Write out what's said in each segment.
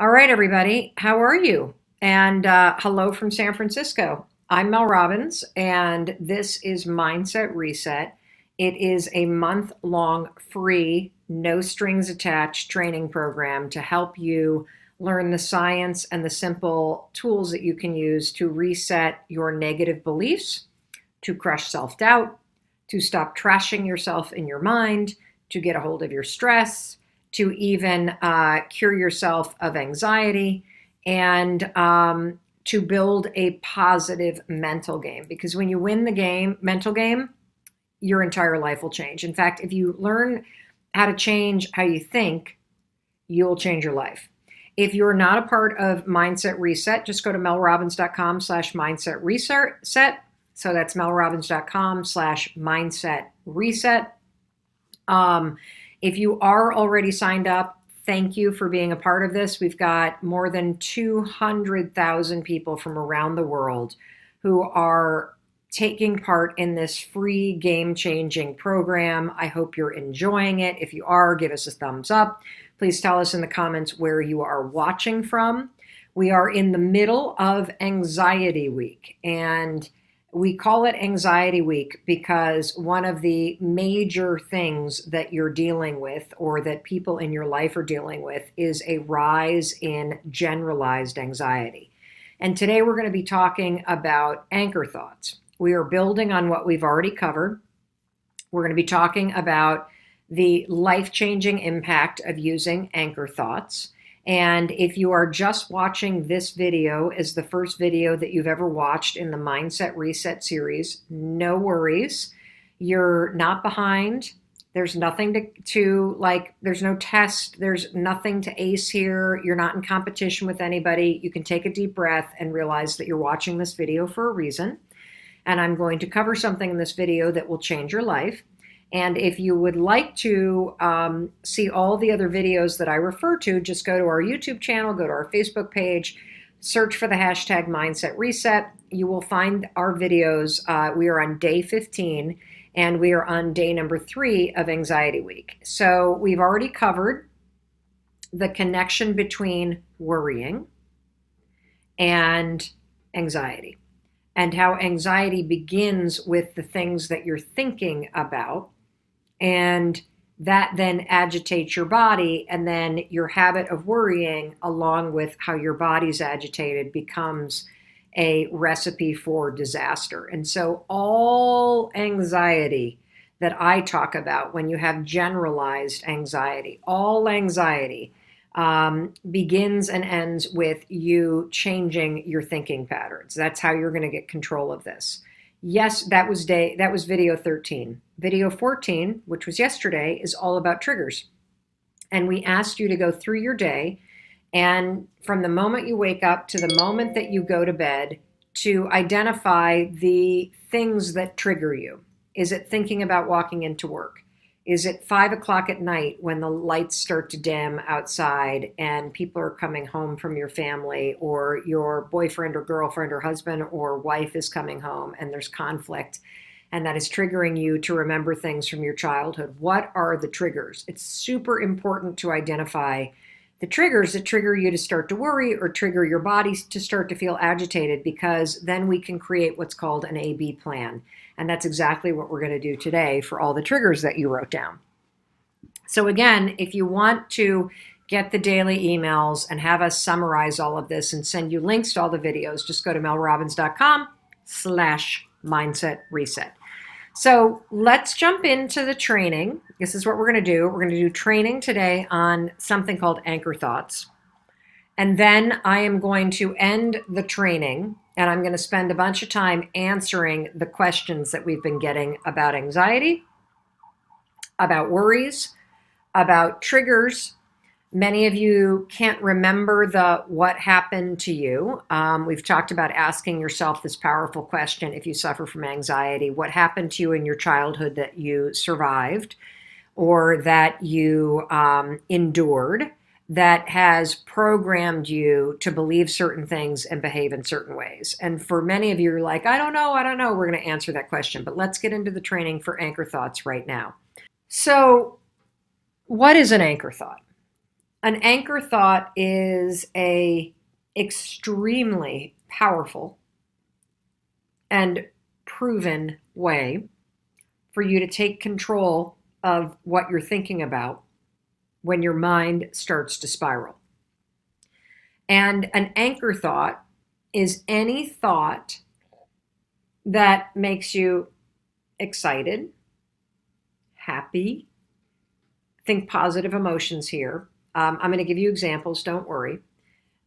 All right, everybody, how are you? And hello from San Francisco. I'm Mel Robbins, and this is Mindset Reset. It is a month-long free, no strings attached training program to help you learn the science and the simple tools that you can use to reset your negative beliefs, to crush self doubt, to stop trashing yourself in your mind, to get a hold of your stress, to even cure yourself of anxiety, and to build a positive mental game. Because when you win the mental game, your entire life will change. In fact, if you learn how to change how you think, you'll change your life. If you're not a part of Mindset Reset, just go to melrobbins.com/mindset reset. So that's melrobbins.com/mindset reset. If you are already signed up, thank you for being a part of this. We've got more than 200,000 people from around the world who are taking part in this free game-changing program. I hope you're enjoying it. If you are, give us a thumbs up. Please tell us in the comments where you are watching from. We are in the middle of Anxiety Week, and we call it Anxiety Week because one of the major things that you're dealing with, or that people in your life are dealing with, is a rise in generalized anxiety. And today we're going to be talking about anchor thoughts. We are building on what we've already covered. We're going to be talking about the life-changing impact of using anchor thoughts. And if you are just watching this video as the first video that you've ever watched in the Mindset Reset series, no worries. You're not behind. There's nothing there's no test. There's nothing to ace here. You're not in competition with anybody. You can take a deep breath and realize that you're watching this video for a reason. And I'm going to cover something in this video that will change your life. And if you would like to see all the other videos that I refer to, just go to our YouTube channel, go to our Facebook page, search for the hashtag Mindset Reset. You will find our videos. We are on day 15, and we are on day number 3 of Anxiety Week. So we've already covered the connection between worrying and anxiety, and how anxiety begins with the things that you're thinking about. And that then agitates your body, and then your habit of worrying, along with how your body's agitated, becomes a recipe for disaster. And so all anxiety that I talk about, when you have generalized anxiety, all anxiety begins and ends with you changing your thinking patterns. That's how you're going to get control of this. Yes, that was video 13. Video 14, which was yesterday, is all about triggers. And we asked you to go through your day, and from the moment you wake up to the moment that you go to bed, to identify the things that trigger you. Is it thinking about walking into work? Is it 5 o'clock at night when the lights start to dim outside and people are coming home from your family, or your boyfriend or girlfriend or husband or wife is coming home and there's conflict, and that is triggering you to remember things from your childhood? What are the triggers? It's super important to identify the triggers that trigger you to start to worry or trigger your body to start to feel agitated, because then we can create what's called an A-B plan. And that's exactly what we're going to do today for all the triggers that you wrote down. So again, if you want to get the daily emails and have us summarize all of this and send you links to all the videos, just go to melrobbins.com/mindset reset. So let's jump into the training. This is what we're going to do. We're going to do training today on something called anchor thoughts. And then I am going to end the training, and I'm going to spend a bunch of time answering the questions that we've been getting about anxiety, about worries, about triggers. Many of you can't remember what happened to you. We've talked about asking yourself this powerful question if you suffer from anxiety: what happened to you in your childhood that you survived, or that you endured, that has programmed you to believe certain things and behave in certain ways? And for many of you, you're like, I don't know. We're going to answer that question. But let's get into the training for anchor thoughts right now. So what is an anchor thought? An anchor thought is a extremely powerful and proven way for you to take control of what you're thinking about when your mind starts to spiral. And an anchor thought is any thought that makes you excited, happy. Think positive emotions here. I'm going to give you examples, don't worry.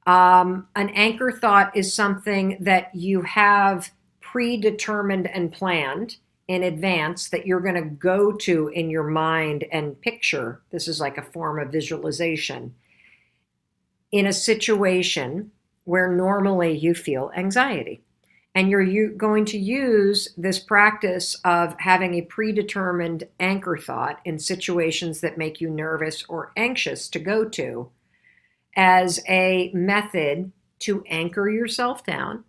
An anchor thought is something that you have predetermined and planned in advance that you're going to go to in your mind and picture. This is like a form of visualization in a situation where normally you feel anxiety. And you're going to use this practice of having a predetermined anchor thought in situations that make you nervous or anxious to go to as a method to anchor yourself down,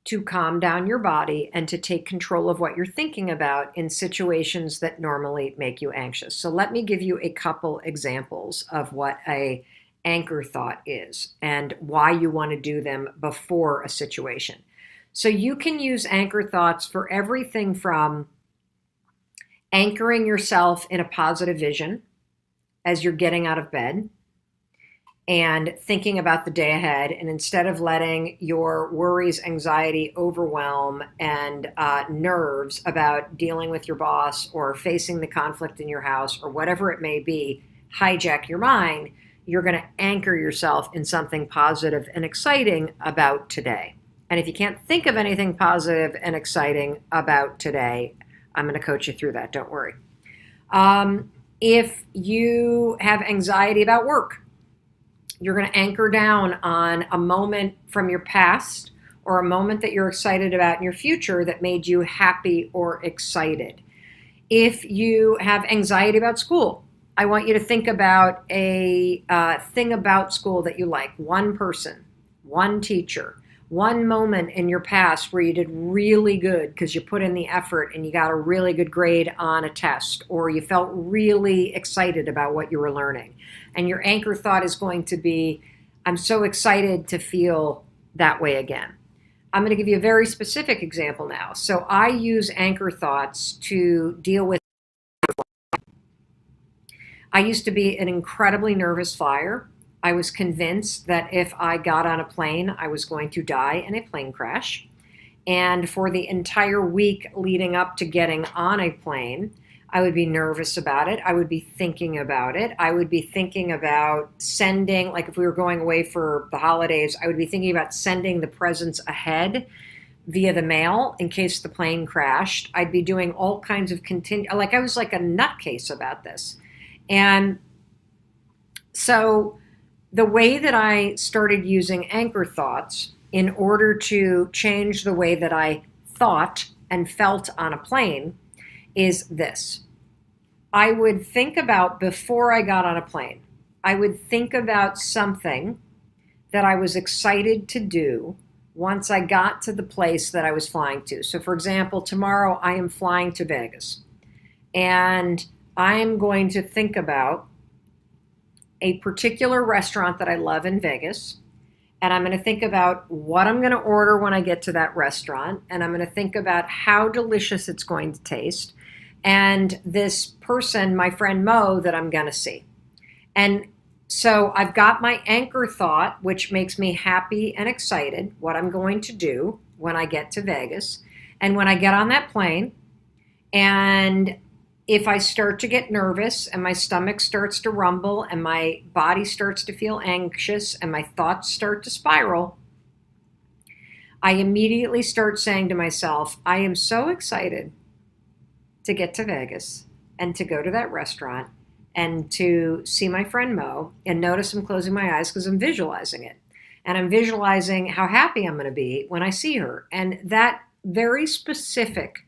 to calm down your body, and to take control of what you're thinking about in situations that normally make you anxious. So let me give you a couple examples of what a anchor thought is and why you want to do them before a situation. So you can use anchor thoughts for everything from anchoring yourself in a positive vision as you're getting out of bed and thinking about the day ahead. And instead of letting your worries, anxiety, overwhelm, and nerves about dealing with your boss or facing the conflict in your house or whatever it may be, hijack your mind, you're going to anchor yourself in something positive and exciting about today. And if you can't think of anything positive and exciting about today, I'm going to coach you through that. Don't worry. If you have anxiety about work, you're going to anchor down on a moment from your past or a moment that you're excited about in your future that made you happy or excited. If you have anxiety about school, I want you to think about a thing about school that you like. One person, one teacher, one moment in your past where you did really good because you put in the effort and you got a really good grade on a test, or you felt really excited about what you were learning. And your anchor thought is going to be, I'm so excited to feel that way again. I'm going to give you a very specific example now. So I use anchor thoughts to deal with. I used to be an incredibly nervous flyer. I was convinced that if I got on a plane, I was going to die in a plane crash. And for the entire week leading up to getting on a plane, I would be nervous about it. I would be thinking about it. I would be thinking about sending, like if we were going away for the holidays, I would be thinking about sending the presents ahead via the mail in case the plane crashed. I'd be doing all kinds of like I was like a nutcase about this. And so the way that I started using anchor thoughts in order to change the way that I thought and felt on a plane is this. I would think about, before I got on a plane, I would think about something that I was excited to do once I got to the place that I was flying to. So for example, tomorrow I am flying to Vegas, and I'm going to think about a particular restaurant that I love in Vegas, and I'm going to think about what I'm going to order when I get to that restaurant, and I'm going to think about how delicious it's going to taste, and this person, my friend Mo, that I'm going to see. And so I've got my anchor thought, which makes me happy and excited, what I'm going to do when I get to Vegas. And when I get on that plane, and if I start to get nervous and my stomach starts to rumble and my body starts to feel anxious and my thoughts start to spiral, I immediately start saying to myself, I am so excited to get to Vegas and to go to that restaurant and to see my friend Mo. And notice I'm closing my eyes because I'm visualizing it. And I'm visualizing how happy I'm going to be when I see her. And that very specific,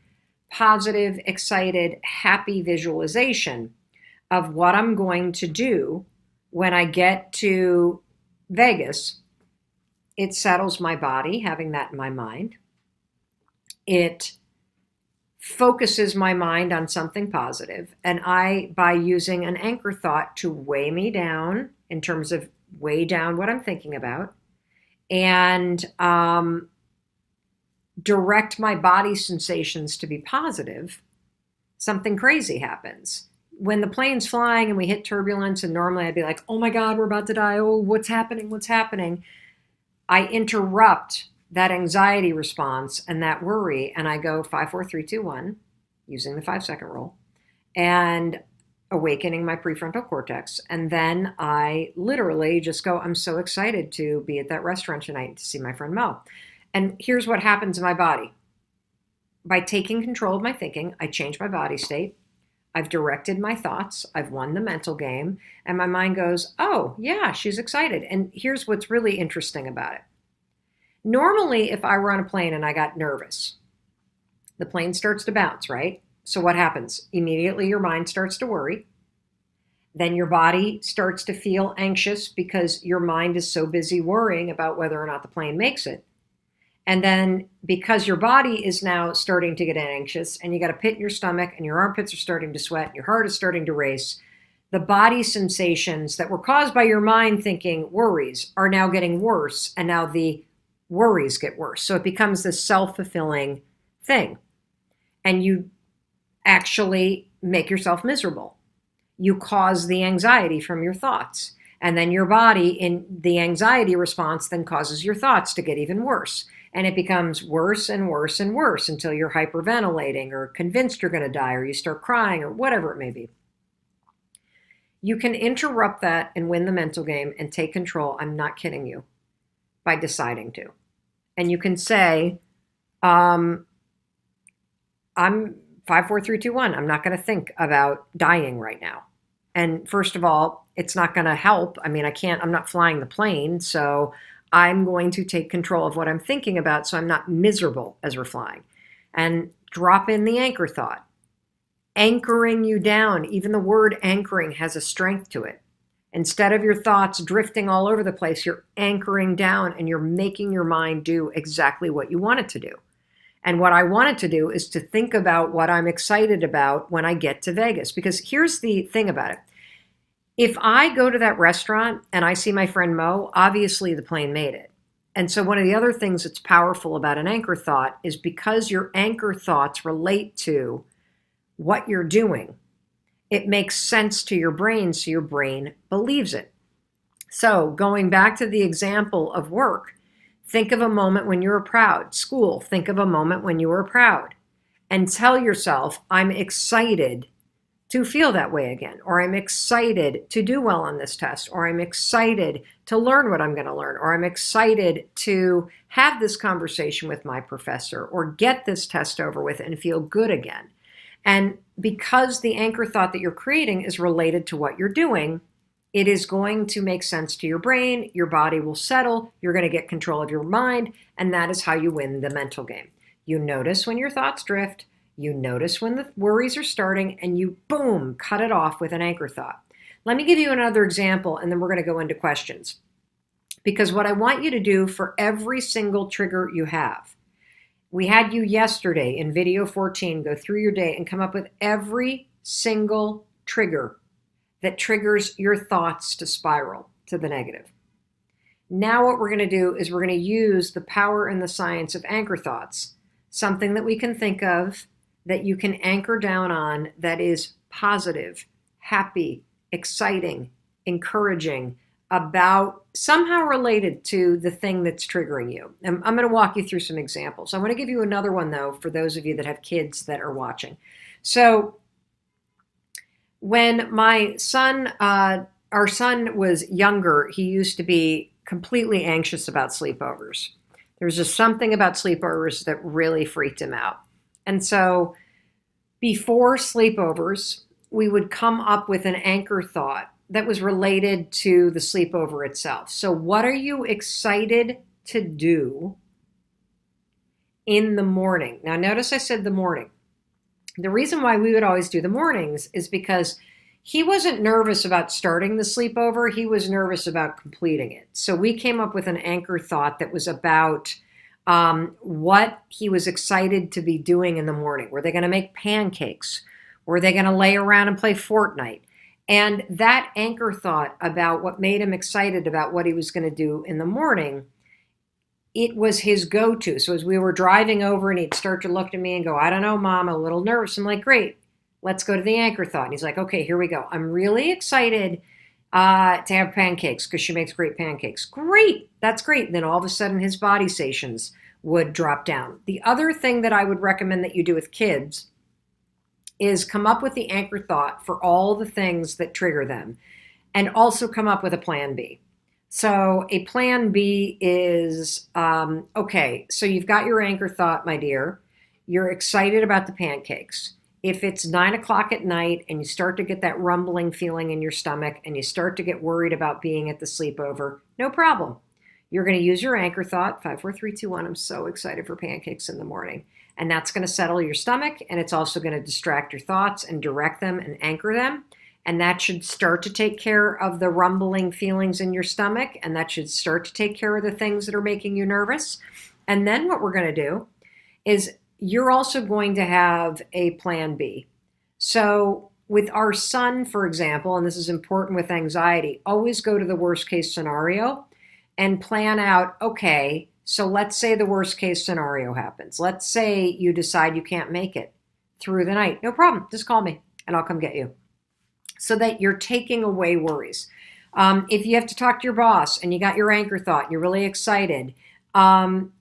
positive, excited, happy visualization of what I'm going to do when I get to Vegas, it settles my body, having that in my mind. It focuses my mind on something positive, and by using an anchor thought to weigh me down in terms of weigh down what I'm thinking about, and direct my body sensations to be positive, something crazy happens. When the plane's flying and we hit turbulence, and normally I'd be like, oh my God, we're about to die. Oh, what's happening? What's happening? I interrupt that anxiety response and that worry, and I go 5, 4, 3, 2, 1, using the 5-second rule, and awakening my prefrontal cortex. And then I literally just go, I'm so excited to be at that restaurant tonight to see my friend Mel. And here's what happens in my body. By taking control of my thinking, I change my body state. I've directed my thoughts. I've won the mental game. And my mind goes, oh, yeah, she's excited. And here's what's really interesting about it. Normally, if I were on a plane and I got nervous, the plane starts to bounce, right? So what happens? Immediately your mind starts to worry. Then your body starts to feel anxious because your mind is so busy worrying about whether or not the plane makes it. And then because your body is now starting to get anxious and you got a pit in your stomach and your armpits are starting to sweat and your heart is starting to race, the body sensations that were caused by your mind thinking worries are now getting worse, and now the worries get worse. So it becomes this self-fulfilling thing. And you actually make yourself miserable. You cause the anxiety from your thoughts. And then your body in the anxiety response then causes your thoughts to get even worse. And it becomes worse and worse and worse until you're hyperventilating or convinced you're going to die, or you start crying, or whatever it may be. You can interrupt that and win the mental game and take control. I'm not kidding you, by deciding to. And you can say, I'm 5, 4, 3, 2, 1. I'm not going to think about dying right now. And first of all, it's not going to help. I mean, I'm not flying the plane, so I'm going to take control of what I'm thinking about so I'm not miserable as we're flying. And drop in the anchor thought. Anchoring you down. Even the word anchoring has a strength to it. Instead of your thoughts drifting all over the place, you're anchoring down and you're making your mind do exactly what you want it to do. And what I want it to do is to think about what I'm excited about when I get to Vegas. Because here's the thing about it. If I go to that restaurant and I see my friend Mo, obviously the plane made it. And so one of the other things that's powerful about an anchor thought is because your anchor thoughts relate to what you're doing, it makes sense to your brain, so your brain believes it. So going back to the example of work, think of a moment when you were proud. School, think of a moment when you were proud. And tell yourself, I'm excited to feel that way again, or I'm excited to do well on this test, or I'm excited to learn what I'm going to learn, or I'm excited to have this conversation with my professor, or get this test over with and feel good again. And because the anchor thought that you're creating is related to what you're doing, it is going to make sense to your brain, your body will settle, you're going to get control of your mind, and that is how you win the mental game. You notice when your thoughts drift, you notice when the worries are starting, and you, boom, cut it off with an anchor thought. Let me give you another example, and then we're going to go into questions. Because what I want you to do for every single trigger you have, we had you yesterday in video 14, go through your day and come up with every single trigger that triggers your thoughts to spiral to the negative. Now what we're going to do is we're going to use the power and the science of anchor thoughts, something that we can think of that you can anchor down on that is positive, happy, exciting, encouraging, about somehow related to the thing that's triggering you. And I'm going to walk you through some examples. I want to give you another one, though, for those of you that have kids that are watching. So when my son, our son was younger, he used to be completely anxious about sleepovers. There was just something about sleepovers that really freaked him out. And so before sleepovers, we would come up with an anchor thought that was related to the sleepover itself. So what are you excited to do in the morning? Now, notice I said the morning. The reason why we would always do the mornings is because he wasn't nervous about starting the sleepover. He was nervous about completing it. So we came up with an anchor thought that was about what he was excited to be doing in the morning. Were they going to make pancakes? Were they going to lay around and play Fortnite? And that anchor thought about what made him excited about what he was going to do in the morning, it was his go-to. So as we were driving over and he'd start to look at me and go, I don't know, Mom, I'm a little nervous. I'm like, great, let's go to the anchor thought. And he's like, okay, here we go. I'm really excited to have pancakes because she makes great pancakes. Great, that's great. And then all of a sudden his body stations would drop down. The other thing that I would recommend that you do with kids is come up with the anchor thought for all the things that trigger them and also come up with a plan B. So a plan B is, okay, so you've got your anchor thought, my dear. You're excited about the pancakes. If it's 9 o'clock at night and you start to get that rumbling feeling in your stomach and you start to get worried about being at the sleepover, no problem. You're going to use your anchor thought, 5, 4, 3, 2, 1. I'm so excited for pancakes in the morning. And that's going to settle your stomach, and it's also going to distract your thoughts and direct them and anchor them. And that should start to take care of the rumbling feelings in your stomach, and that should start to take care of the things that are making you nervous. And then what we're going to do is you're also going to have a plan B. So with our son, for example, and this is important with anxiety, always go to the worst case scenario and plan out, okay, so let's say the worst case scenario happens. Let's say you decide you can't make it through the night. No problem. Just call me and I'll come get you. So that you're taking away worries. If you have to talk to your boss and you got your anchor thought and you're really excited,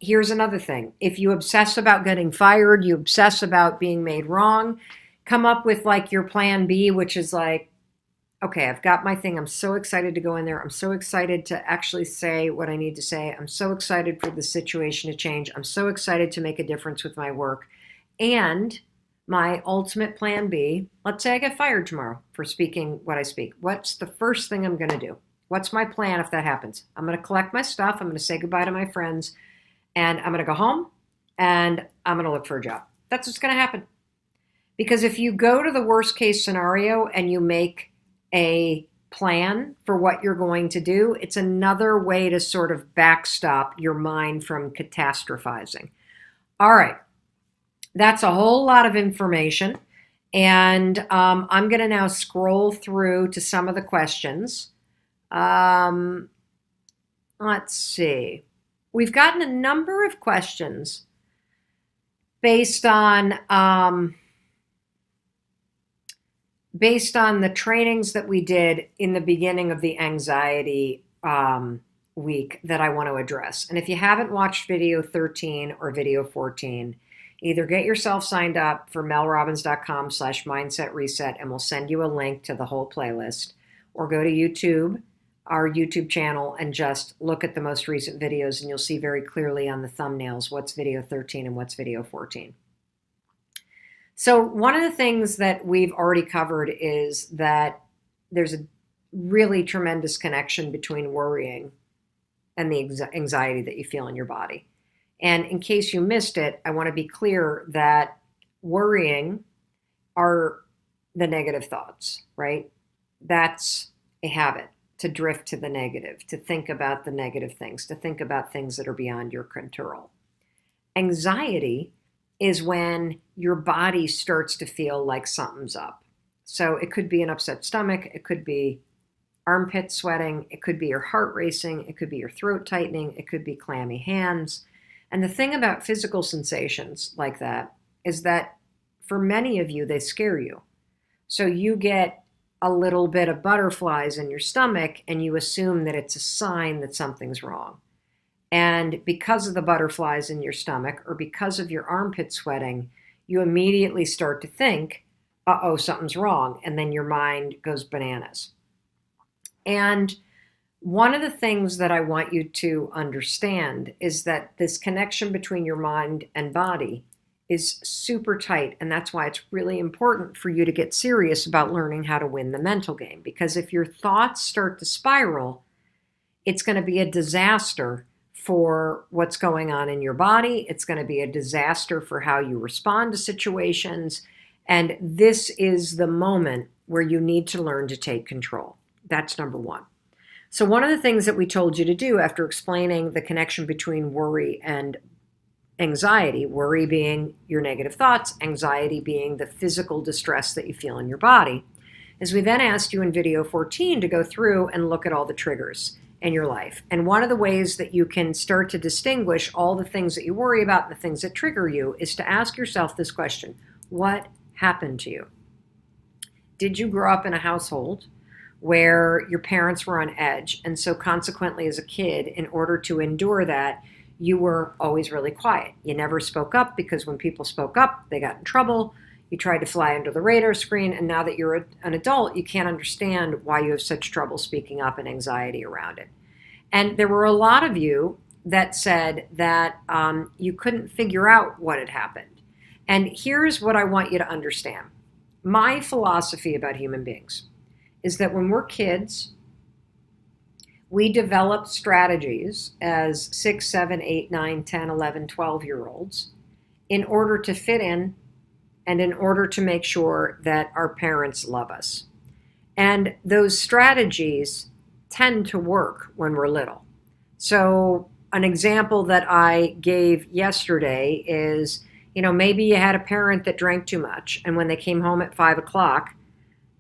here's another thing. If you obsess about getting fired, you obsess about being made wrong, come up with like your plan B, which is like, okay, I've got my thing. I'm so excited to go in there. I'm so excited to actually say what I need to say. I'm so excited for the situation to change. I'm so excited to make a difference with my work. And my ultimate plan B, let's say I get fired tomorrow for speaking what I speak. What's the first thing I'm going to do? What's my plan if that happens? I'm going to collect my stuff. I'm going to say goodbye to my friends. And I'm going to go home and I'm going to look for a job. That's what's going to happen. Because if you go to the worst case scenario and you make a plan for what you're going to do, it's another way to sort of backstop your mind from catastrophizing. All right. That's a whole lot of information. And I'm going to now scroll through to some of the questions. Let's see. We've gotten a number of questions based on the trainings that we did in the beginning of the anxiety week that I want to address. And if you haven't watched video 13 or video 14, either get yourself signed up for melrobbins.com/mindset reset, and we'll send you a link to the whole playlist, or go to YouTube, our YouTube channel, and just look at the most recent videos, and you'll see very clearly on the thumbnails what's video 13 and what's video 14. So one of the things that we've already covered is that there's a really tremendous connection between worrying and the anxiety that you feel in your body. And in case you missed it, I want to be clear that worrying are the negative thoughts, right? That's a habit, to drift to the negative, to think about the negative things, to think about things that are beyond your control. Anxiety is when your body starts to feel like something's up. So it could be an upset stomach, it could be armpit sweating, it could be your heart racing, it could be your throat tightening, it could be clammy hands. And the thing about physical sensations like that is that for many of you, they scare you. So you get a little bit of butterflies in your stomach and you assume that it's a sign that something's wrong. And because of the butterflies in your stomach or because of your armpit sweating, you immediately start to think, uh-oh, something's wrong. And then your mind goes bananas. And one of the things that I want you to understand is that this connection between your mind and body is super tight. And that's why it's really important for you to get serious about learning how to win the mental game. Because if your thoughts start to spiral, it's going to be a disaster for what's going on in your body. It's going to be a disaster for how you respond to situations. And this is the moment where you need to learn to take control. That's number one. So one of the things that we told you to do after explaining the connection between worry and anxiety, worry being your negative thoughts, anxiety being the physical distress that you feel in your body, is we then asked you in video 14 to go through and look at all the triggers in your life. And one of the ways that you can start to distinguish all the things that you worry about and the things that trigger you is to ask yourself this question: what happened to you? Did you grow up in a household where your parents were on edge, and so consequently as a kid, in order to endure that, you were always really quiet? You never spoke up because when people spoke up, they got in trouble. You tried to fly under the radar screen, and now that you're an adult, you can't understand why you have such trouble speaking up and anxiety around it. And there were a lot of you that said that you couldn't figure out what had happened. And here's what I want you to understand. My philosophy about human beings is that when we're kids, we develop strategies as 6, 7, 8, 9, 10, 11, 12-year-olds in order to fit in and in order to make sure that our parents love us. And those strategies tend to work when we're little. So an example that I gave yesterday is, maybe you had a parent that drank too much, and when they came home at 5 o'clock,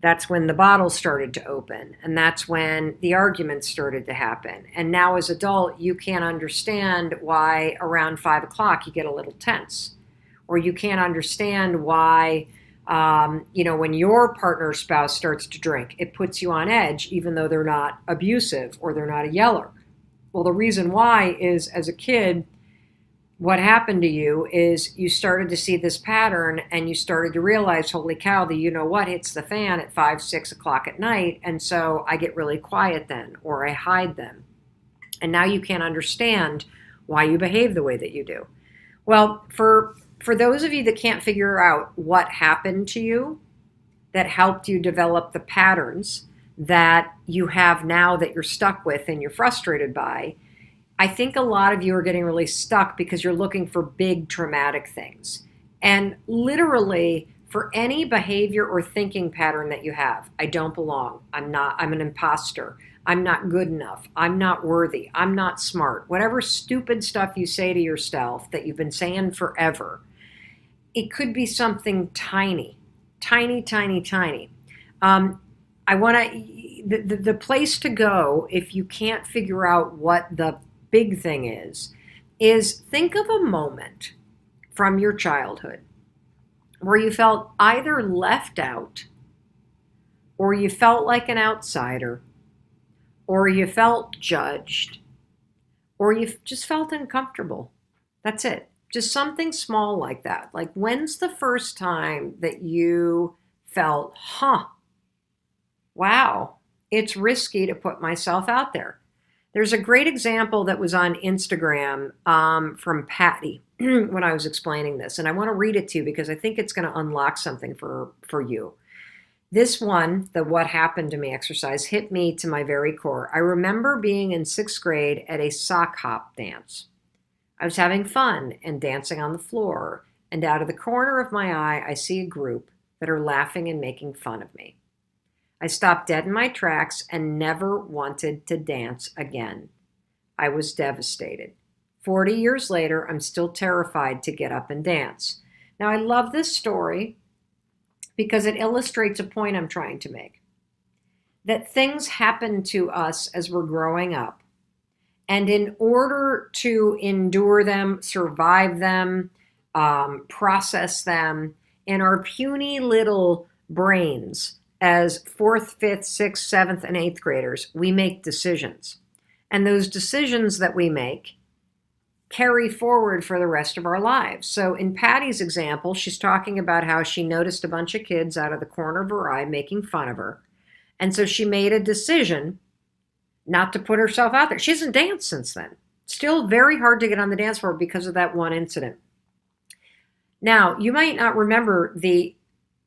that's when the bottles started to open, and that's when the arguments started to happen. And now as an adult, you can't understand why around 5 o'clock you get a little tense. Or you can't understand why, when your partner or spouse starts to drink, it puts you on edge, even though they're not abusive or they're not a yeller. Well, the reason why is, as a kid, what happened to you is you started to see this pattern and you started to realize, holy cow, the you-know-what hits the fan at 5, 6 o'clock at night, and so I get really quiet then, or I hide then. And now you can't understand why you behave the way that you do. Well, for those of you that can't figure out what happened to you that helped you develop the patterns that you have now that you're stuck with and you're frustrated by, I think a lot of you are getting really stuck because you're looking for big traumatic things. And literally, for any behavior or thinking pattern that you have, I don't belong, I'm an imposter, I'm not good enough, I'm not worthy, I'm not smart, whatever stupid stuff you say to yourself that you've been saying forever, it could be something tiny. I want to, the place to go if you can't figure out what the big thing is think of a moment from your childhood where you felt either left out, or you felt like an outsider, or you felt judged, or you just felt uncomfortable. That's it. Just something small like that. Like, when's the first time that you felt, wow, it's risky to put myself out there? There's a great example that was on Instagram from Patty when I was explaining this. And I want to read it to you because I think it's going to unlock something for you. This one, the What Happened to Me exercise, hit me to my very core. I remember being in 6th grade at a sock hop dance. I was having fun and dancing on the floor, and out of the corner of my eye, I see a group that are laughing and making fun of me. I stopped dead in my tracks and never wanted to dance again. I was devastated. 40 years later, I'm still terrified to get up and dance. Now, I love this story because it illustrates a point I'm trying to make. That things happen to us as we're growing up. And in order to endure them, survive them, process them, in our puny little brains as 4th, 5th, 6th, 7th, and 8th graders, we make decisions. And those decisions that we make carry forward for the rest of our lives. So in Patty's example, she's talking about how she noticed a bunch of kids out of the corner of her eye making fun of her. And so she made a decision not to put herself out there. She hasn't danced since then. Still very hard to get on the dance floor because of that one incident. Now, you might not remember the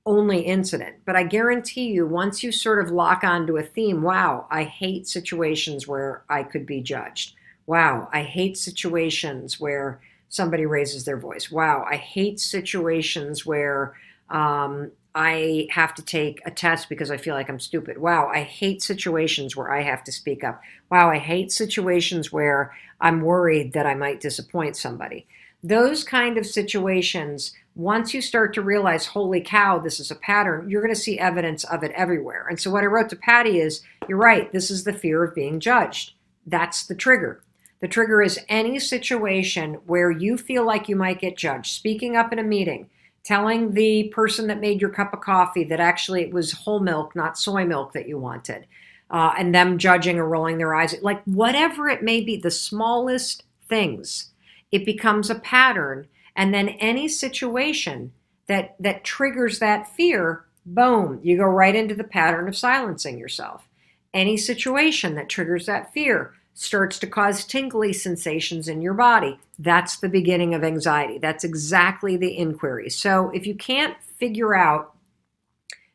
only incident, but I guarantee you, once you sort of lock onto a theme, wow, I hate situations where I could be judged. Wow, I hate situations where somebody raises their voice. Wow, I hate situations where I have to take a test because I feel like I'm stupid. Wow, I hate situations where I have to speak up. Wow, I hate situations where I'm worried that I might disappoint somebody. Those kind of situations, once you start to realize, holy cow, this is a pattern, you're going to see evidence of it everywhere. And so what I wrote to Patty is, you're right, this is the fear of being judged. That's the trigger. The trigger is any situation where you feel like you might get judged. Speaking up in a meeting, telling the person that made your cup of coffee that actually it was whole milk, not soy milk that you wanted, and them judging or rolling their eyes, like whatever it may be, the smallest things, it becomes a pattern. And then any situation that triggers that fear, boom, you go right into the pattern of silencing yourself. Any situation that triggers that fear starts to cause tingly sensations in your body. That's the beginning of anxiety. That's exactly the inquiry. So if you can't figure out,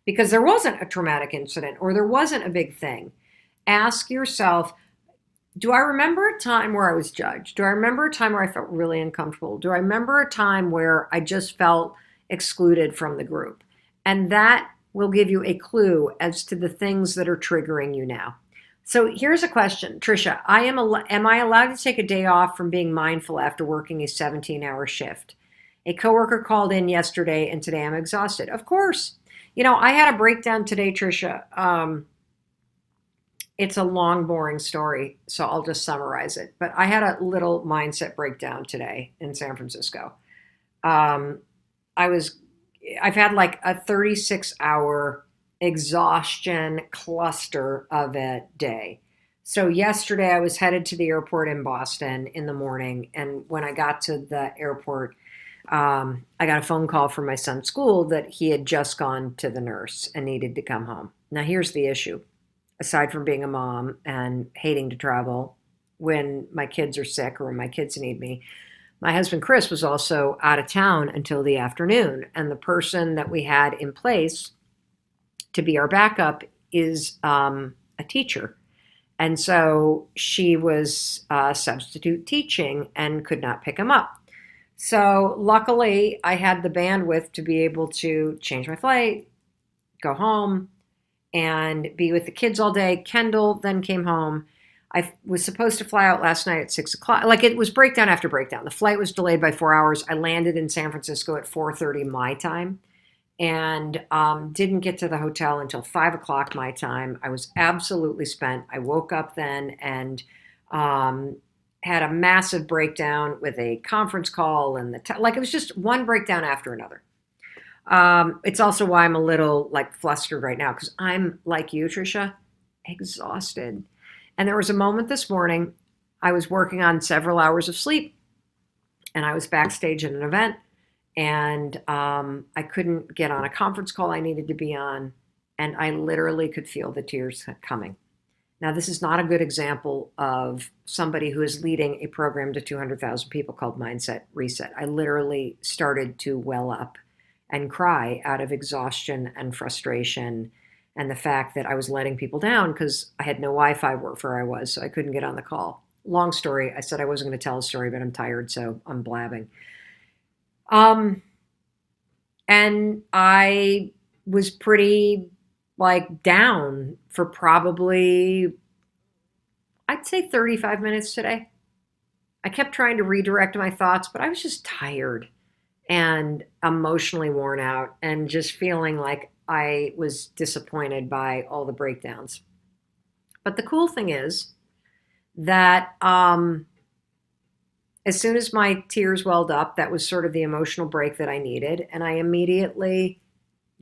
because there wasn't a traumatic incident or there wasn't a big thing, ask yourself, do I remember a time where I was judged? Do I remember a time where I felt really uncomfortable? Do I remember a time where I just felt excluded from the group? And that will give you a clue as to the things that are triggering you now. So here's a question, Trisha. Am I allowed to take a day off from being mindful after working a 17-hour shift? A coworker called in yesterday and today I'm exhausted. Of course. I had a breakdown today, Trisha. It's a long, boring story, so I'll just summarize it. But I had a little mindset breakdown today in San Francisco. I've had like a 36-hour exhaustion cluster of a day. So yesterday I was headed to the airport in Boston in the morning. And when I got to the airport, I got a phone call from my son's school that he had just gone to the nurse and needed to come home. Now here's the issue. Aside from being a mom and hating to travel when my kids are sick or when my kids need me, my husband Chris was also out of town until the afternoon. And the person that we had in place to be our backup is a teacher. And so she was substitute teaching and could not pick him up. So luckily I had the bandwidth to be able to change my flight, go home, and be with the kids all day. Kendall then came home. I was supposed to fly out last night at 6 o'clock. Like it was breakdown after breakdown. The flight was delayed by 4 hours. I landed in San Francisco at 4:30 my time and didn't get to the hotel until 5 o'clock my time. I was absolutely spent. I woke up then and had a massive breakdown with a conference call and it was just one breakdown after another. It's also why I'm a little like flustered right now because I'm like you, Trisha, exhausted. And there was a moment this morning, I was working on several hours of sleep and I was backstage at an event and I couldn't get on a conference call I needed to be on. And I literally could feel the tears coming. Now, this is not a good example of somebody who is leading a program to 200,000 people called Mindset Reset. I literally started to well up and cry out of exhaustion and frustration and the fact that I was letting people down because I had no Wi-Fi where I was, so I couldn't get on the call. Long story. I said I wasn't going to tell a story, but I'm tired, so I'm blabbing. And I was pretty down for probably, I'd say 35 minutes today. I kept trying to redirect my thoughts, but I was just tired and emotionally worn out and just feeling like I was disappointed by all the breakdowns. But the cool thing is that as soon as my tears welled up, that was sort of the emotional break that I needed. And I immediately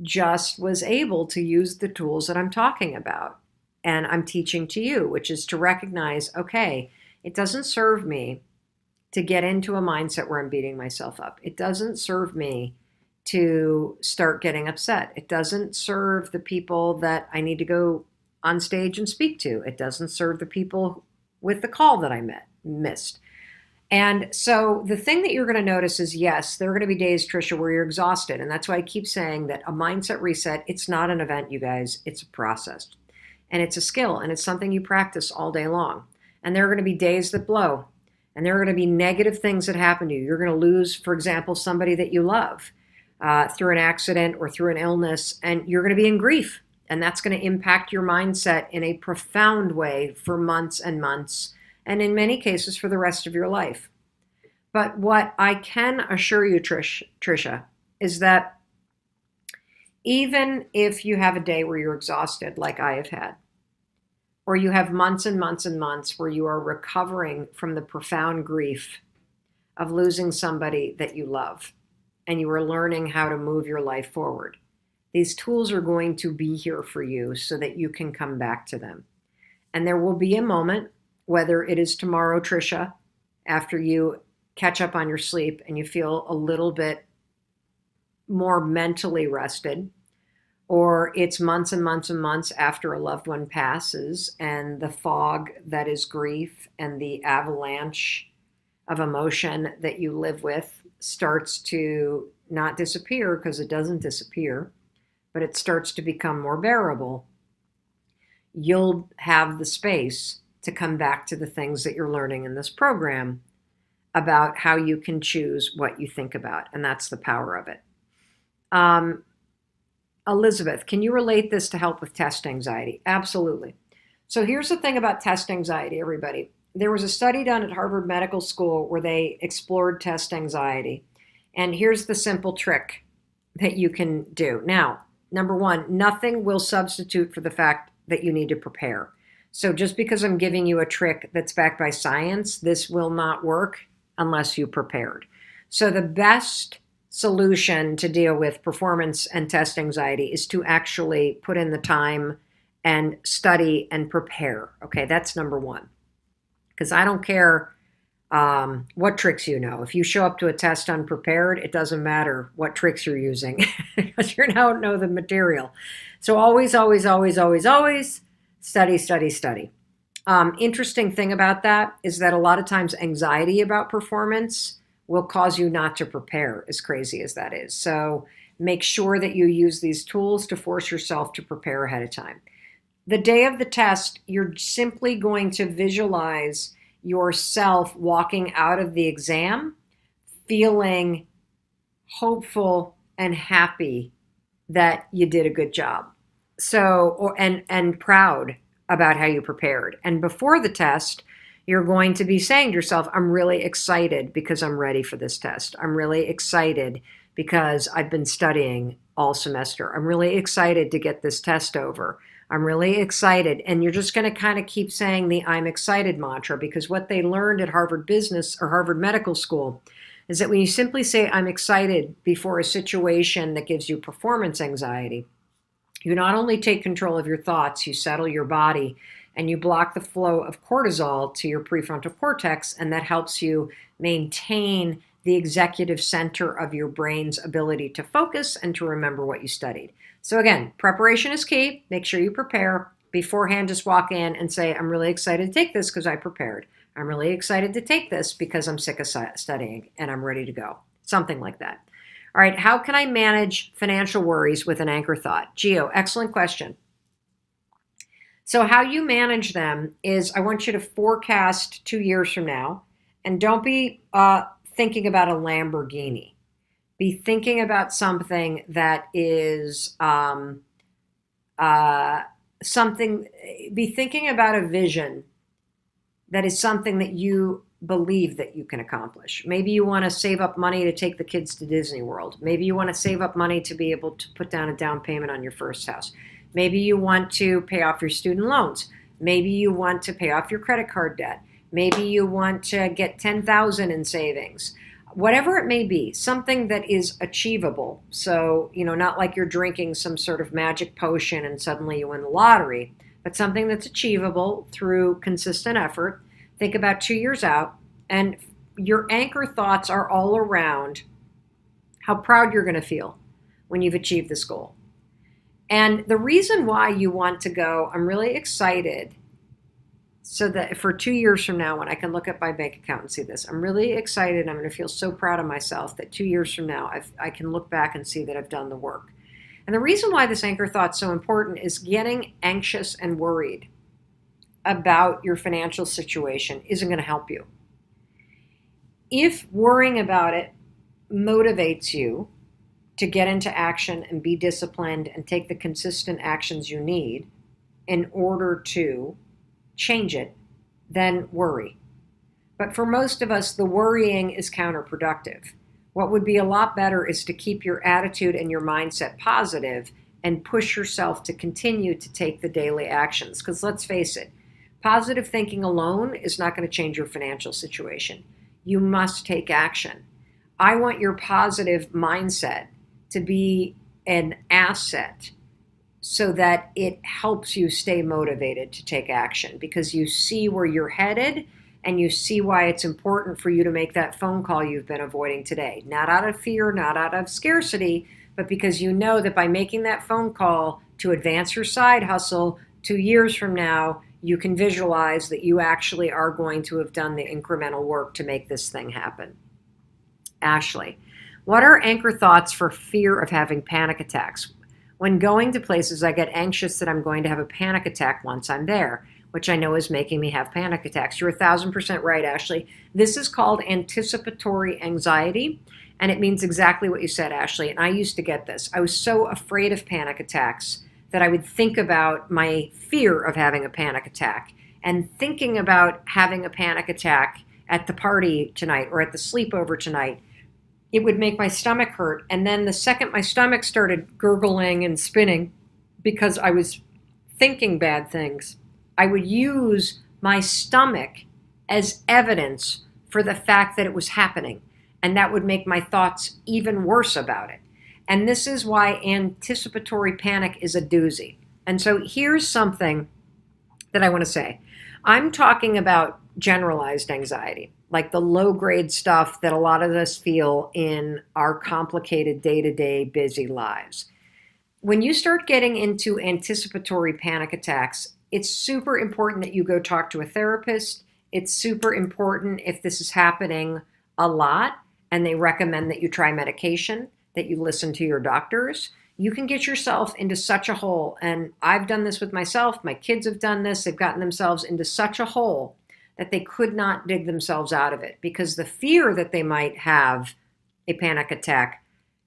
just was able to use the tools that I'm talking about and I'm teaching to you, which is to recognize, okay, it doesn't serve me to get into a mindset where I'm beating myself up. It doesn't serve me to start getting upset. It doesn't serve the people that I need to go on stage and speak to. It doesn't serve the people with the call that I missed. And so the thing that you're going to notice is, yes, there are going to be days, Trisha, where you're exhausted. And that's why I keep saying that a mindset reset, it's not an event, you guys. It's a process. And it's a skill. And it's something you practice all day long. And there are going to be days that blow. And there are going to be negative things that happen to you. You're going to lose, for example, somebody that you love through an accident or through an illness. And you're going to be in grief. And that's going to impact your mindset in a profound way for months and months. And in many cases, for the rest of your life. But what I can assure you, Trisha, is that even if you have a day where you're exhausted, like I have had, or you have months and months and months where you are recovering from the profound grief of losing somebody that you love, and you are learning how to move your life forward, these tools are going to be here for you so that you can come back to them. And there will be a moment, whether it is tomorrow, Trisha, after you catch up on your sleep and you feel a little bit more mentally rested, or it's months and months and months after a loved one passes and the fog that is grief and the avalanche of emotion that you live with starts to not disappear, because it doesn't disappear, but it starts to become more bearable. You'll have the space to come back to the things that you're learning in this program about how you can choose what you think about. And that's the power of it. Elizabeth, can you relate this to help with test anxiety? Absolutely. So here's the thing about test anxiety, everybody. There was a study done at Harvard Medical School where they explored test anxiety. And here's the simple trick that you can do. Now, number one, nothing will substitute for the fact that you need to prepare. So just because I'm giving you a trick that's backed by science, this will not work unless you prepared. So the best solution to deal with performance and test anxiety is to actually put in the time and study and prepare. Okay, that's number one. Because I don't care what tricks you know. If you show up to a test unprepared, it doesn't matter what tricks you're using because you don't know the material. So always, always, always, always, always study, study, study. Interesting thing about that is that a lot of times anxiety about performance will cause you not to prepare, as crazy as that is. So make sure that you use these tools to force yourself to prepare ahead of time. The day of the test, you're simply going to visualize yourself walking out of the exam feeling hopeful and happy that you did a good job. So, and proud about how you prepared. And before the test, you're going to be saying to yourself, I'm really excited because I'm ready for this test. I'm really excited because I've been studying all semester. I'm really excited to get this test over. I'm really excited. And you're just going to kind of keep saying the I'm excited mantra, because what they learned at Harvard Business or Harvard Medical School is that when you simply say I'm excited before a situation that gives you performance anxiety, you not only take control of your thoughts, you settle your body, and you block the flow of cortisol to your prefrontal cortex, and that helps you maintain the executive center of your brain's ability to focus and to remember what you studied. So again, preparation is key. Make sure you prepare. Beforehand, just walk in and say, I'm really excited to take this because I prepared. I'm really excited to take this because I'm sick of studying and I'm ready to go. Something like that. All right, how can I manage financial worries with an anchor thought? Gio, excellent question. So how you manage them is I want you to forecast 2 years from now, and don't be thinking about a Lamborghini. Be thinking about something that is be thinking about a vision that is something that you believe that you can accomplish. Maybe you want to save up money to take the kids to Disney World. Maybe you want to save up money to be able to put down a down payment on your first house. Maybe you want to pay off your student loans. Maybe you want to pay off your credit card debt. Maybe you want to get $10,000 in savings. Whatever it may be, something that is achievable. So, not like you're drinking some sort of magic potion and suddenly you win the lottery, but something that's achievable through consistent effort. Think about 2 years out, and your anchor thoughts are all around how proud you're going to feel when you've achieved this goal. And the reason why you want to go, I'm really excited, so that for 2 years from now, when I can look at my bank account and see this, I'm really excited. I'm going to feel so proud of myself that 2 years from now, I can look back and see that I've done the work. And the reason why this anchor thought's so important is getting anxious and worried about your financial situation isn't going to help you. If worrying about it motivates you to get into action and be disciplined and take the consistent actions you need in order to change it, then worry. But for most of us, the worrying is counterproductive. What would be a lot better is to keep your attitude and your mindset positive and push yourself to continue to take the daily actions. Because let's face it, positive thinking alone is not going to change your financial situation. You must take action. I want your positive mindset to be an asset so that it helps you stay motivated to take action because you see where you're headed and you see why it's important for you to make that phone call you've been avoiding today. Not out of fear, not out of scarcity, but because you know that by making that phone call to advance your side hustle 2 years from now, you can visualize that you actually are going to have done the incremental work to make this thing happen. Ashley, what are anchor thoughts for fear of having panic attacks? When going to places, I get anxious that I'm going to have a panic attack once I'm there, which I know is making me have panic attacks. You're 1,000% right, Ashley. This is called anticipatory anxiety, and it means exactly what you said, Ashley. And I used to get this. I was so afraid of panic attacks that I would think about my fear of having a panic attack. And thinking about having a panic attack at the party tonight or at the sleepover tonight, it would make my stomach hurt. And then the second my stomach started gurgling and spinning because I was thinking bad things, I would use my stomach as evidence for the fact that it was happening. And that would make my thoughts even worse about it. And this is why anticipatory panic is a doozy. And so here's something that I want to say. I'm talking about generalized anxiety, like the low-grade stuff that a lot of us feel in our complicated day-to-day busy lives. When you start getting into anticipatory panic attacks, it's super important that you go talk to a therapist. It's super important if this is happening a lot and they recommend that you try medication, that you listen to your doctors. You can get yourself into such a hole. And I've done this with myself. My kids have done this. They've gotten themselves into such a hole that they could not dig themselves out of it because the fear that they might have a panic attack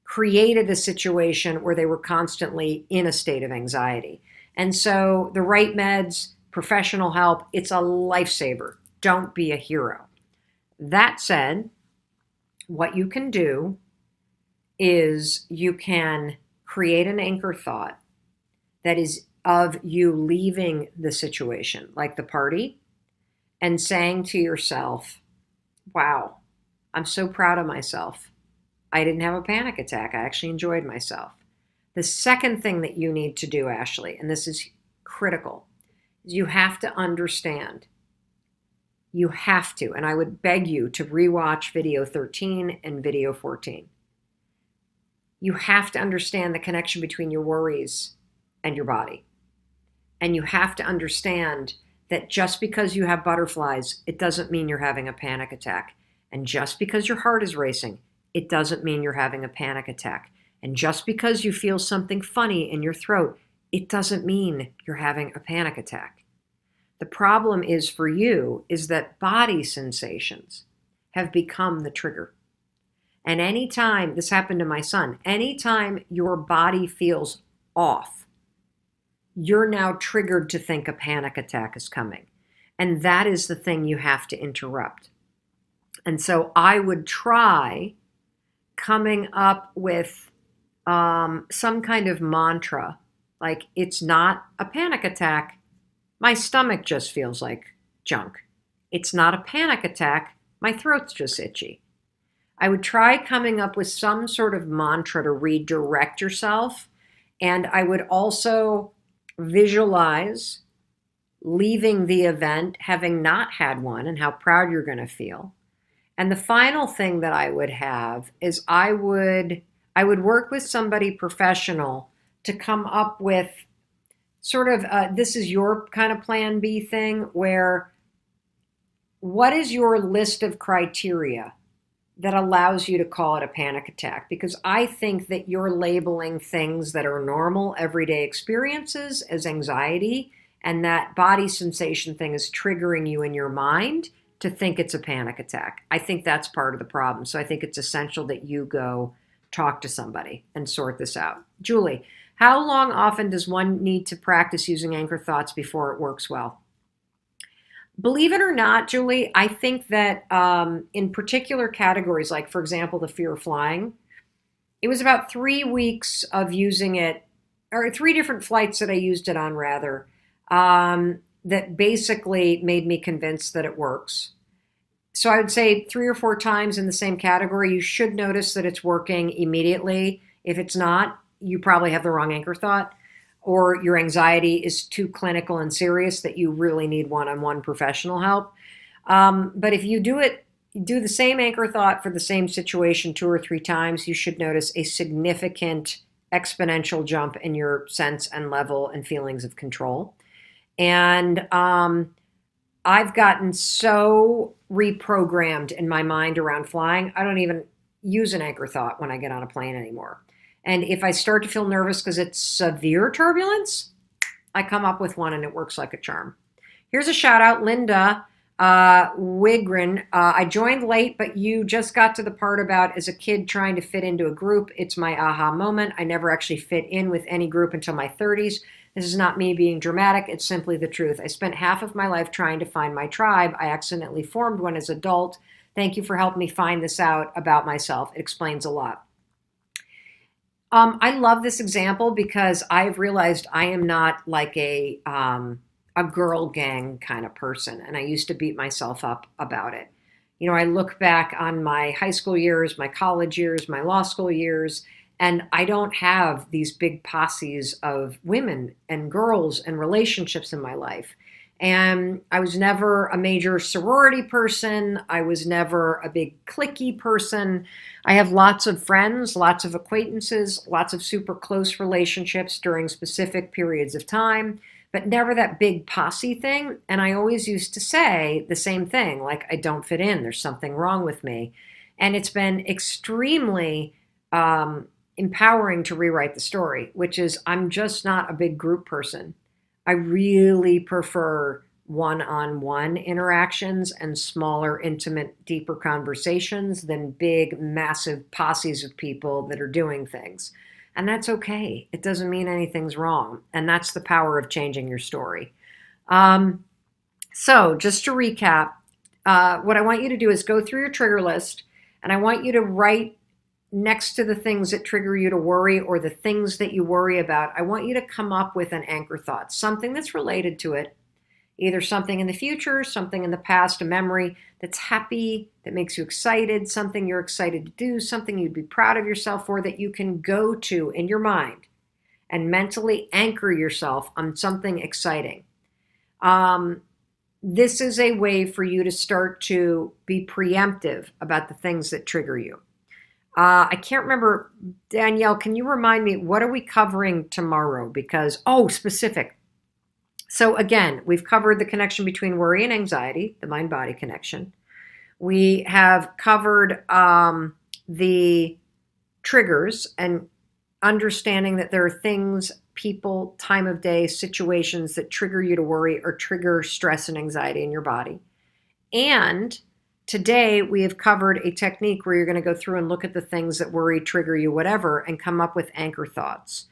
created a situation where they were constantly in a state of anxiety. And so the right meds, professional help, it's a lifesaver. Don't be a hero. That said, what you can do is you can create an anchor thought that is of you leaving the situation, like the party, and saying to yourself, wow, I'm so proud of myself. I didn't have a panic attack. I actually enjoyed myself. The second thing that you need to do, Ashley, and this is critical, is you have to understand. You have to, and I would beg you to rewatch video 13 and video 14. You have to understand the connection between your worries and your body. And you have to understand that just because you have butterflies, it doesn't mean you're having a panic attack. And just because your heart is racing, it doesn't mean you're having a panic attack. And just because you feel something funny in your throat, it doesn't mean you're having a panic attack. The problem is for you is that body sensations have become the trigger. And anytime, this happened to my son, anytime your body feels off, you're now triggered to think a panic attack is coming. And that is the thing you have to interrupt. And so I would try coming up with some kind of mantra, like it's not a panic attack. My stomach just feels like junk. It's not a panic attack. My throat's just itchy. I would try coming up with some sort of mantra to redirect yourself. And I would also visualize leaving the event, having not had one, and how proud you're going to feel. And the final thing that I would have is I would work with somebody professional to come up with sort of, this is your kind of plan B thing, where what is your list of criteria that allows you to call it a panic attack? Because I think that you're labeling things that are normal everyday experiences as anxiety, and that body sensation thing is triggering you in your mind to think it's a panic attack. I think that's part of the problem. So I think it's essential that you go talk to somebody and sort this out. Julie, how long often does one need to practice using anchor thoughts before it works well? Believe it or not, Julie, I think that in particular categories, like for example, the fear of flying, it was about 3 weeks of using it, or three different flights that I used it on, rather, that basically made me convinced that it works. So I would say 3 or 4 times in the same category, you should notice that it's working immediately. If it's not, you probably have the wrong anchor thought, or your anxiety is too clinical and serious that you really need one-on-one professional help. But if you do the same anchor thought for the same situation 2 or 3 times, you should notice a significant exponential jump in your sense and level and feelings of control. And I've gotten so reprogrammed in my mind around flying, I don't even use an anchor thought when I get on a plane anymore. And if I start to feel nervous because it's severe turbulence, I come up with one and it works like a charm. Here's a shout out, Linda Wigren. I joined late, but you just got to the part about as a kid trying to fit into a group. It's my aha moment. I never actually fit in with any group until my 30s. This is not me being dramatic. It's simply the truth. I spent half of my life trying to find my tribe. I accidentally formed one as an adult. Thank you for helping me find this out about myself. It explains a lot. I love this example because I've realized I am not like a girl gang kind of person, and I used to beat myself up about it. You know, I look back on my high school years, my college years, my law school years, and I don't have these big posses of women and girls and relationships in my life. And I was never a major sorority person. I was never a big cliquey person. I have lots of friends, lots of acquaintances, lots of super close relationships during specific periods of time, but never that big posse thing. And I always used to say the same thing, like, I don't fit in. There's something wrong with me. And it's been extremely empowering to rewrite the story, which is I'm just not a big group person. I really prefer one-on-one interactions and smaller, intimate, deeper conversations than big, massive posses of people that are doing things. And that's okay. It doesn't mean anything's wrong. And that's the power of changing your story. So just to recap, what I want you to do is go through your trigger list, and I want you to write next to the things that trigger you to worry or the things that you worry about. I want you to come up with an anchor thought, something that's related to it, either something in the future, something in the past, a memory that's happy, that makes you excited, something you're excited to do, something you'd be proud of yourself for that you can go to in your mind and mentally anchor yourself on something exciting. This is a way for you to start to be preemptive about the things that trigger you. I can't remember, Danielle, can you remind me, what are we covering tomorrow? Because, specific. So again, we've covered the connection between worry and anxiety, the mind-body connection. We have covered the triggers and understanding that there are things, people, time of day, situations that trigger you to worry or trigger stress and anxiety in your body. And today, we have covered a technique where you're going to go through and look at the things that worry, trigger you, whatever, and come up with anchor thoughts.